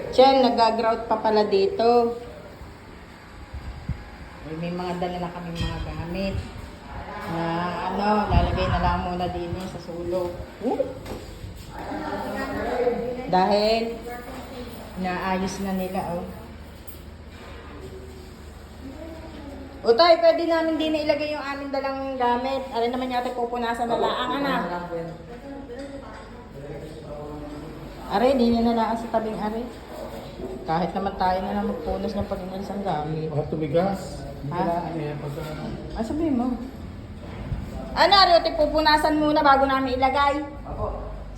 Chen, nag-grout pa pala dito. May mga dala na kami mga gamit. Na lalagay na lang muna din sa sulok. Dahil naayos na nila, oh. O tay, pwede namin din na ilagay yung aming dalang gamit. Alin naman yata pupunasan na laang, anak. Are, di niya na laang sa tabing are. Kahit naman tayo na lang magpunas ng pag-inalis ang gamit. Bakit tumigas? Ha? Sabihin mo. Ano, Ariote, pupunasan muna bago namin ilagay.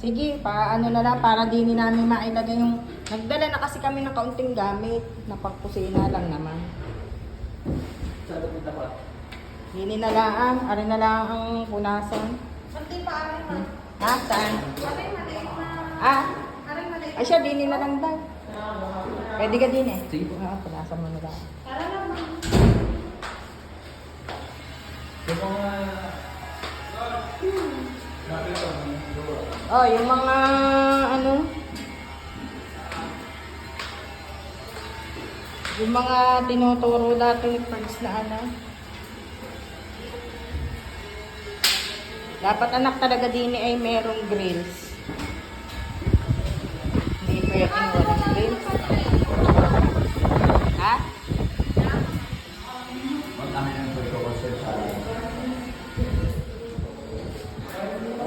Sige, na lang, para din namin mailagay yung... Nagdala na kasi kami ng kaunting gamit. Na pangkusina lang naman. Dini na lang, ari na lang ang punasan. Pati pa aring man. Ha? Saan? Aring maliit na. Ah? Aring maliit. Ay siya, dini na lang daw. Pwede ka din eh. Sige. Punasan mo na lang. Para lang man. Oh, yung mga yung mga tinuturo natin first na dapat anak talaga din ay merong grills. Hindi pwedeng walang grills. Ha?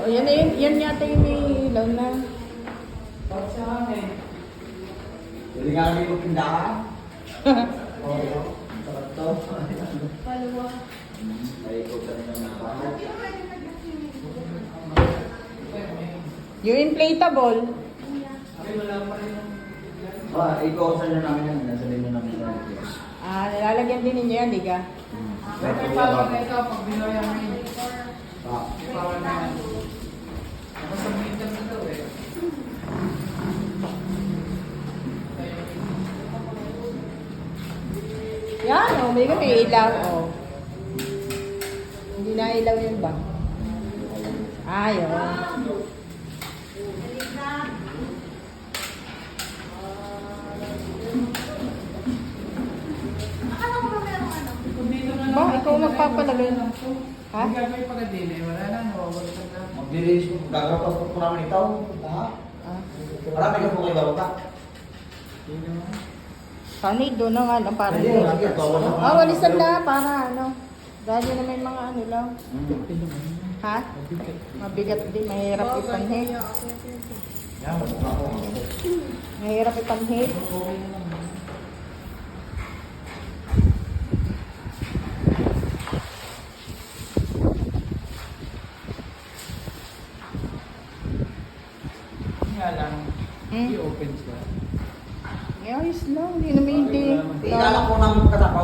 Oh, yan yata yung may ilaw na. Hindi nga kami magpindahan. Paluwa. Yung inflatable. Ikuusan nyo namin yan. Nasa din nyo namin yan. Nilalagyan din ninyo yan, di ka? Pag binoyan mo yun. Parang na yan. Nakasabit ka nito eh. Yan, oh, may ilaw, oh. Hindi na ilaw yun ba? Ay, oh. Akala ko ba meron ano? Ba, ikaw magpapalagay. Ha? Hindi ka may pagkadili. Wala na. Mawawalitan na. Magdilis. Gagapas po namin ikaw. Ah. Marami ka po kayo bababa. Sanay doon na nga lang para Hindi, lagi. walisan na para dahil yun na may mga lang. Ha? Mabigat din, mahirap ipanhit. Yan, masuka ko. Mahirap ipanhit. Nga lang. Hindi open siya. Ayos lang, hindi na may Ikalat ko ng katakaw.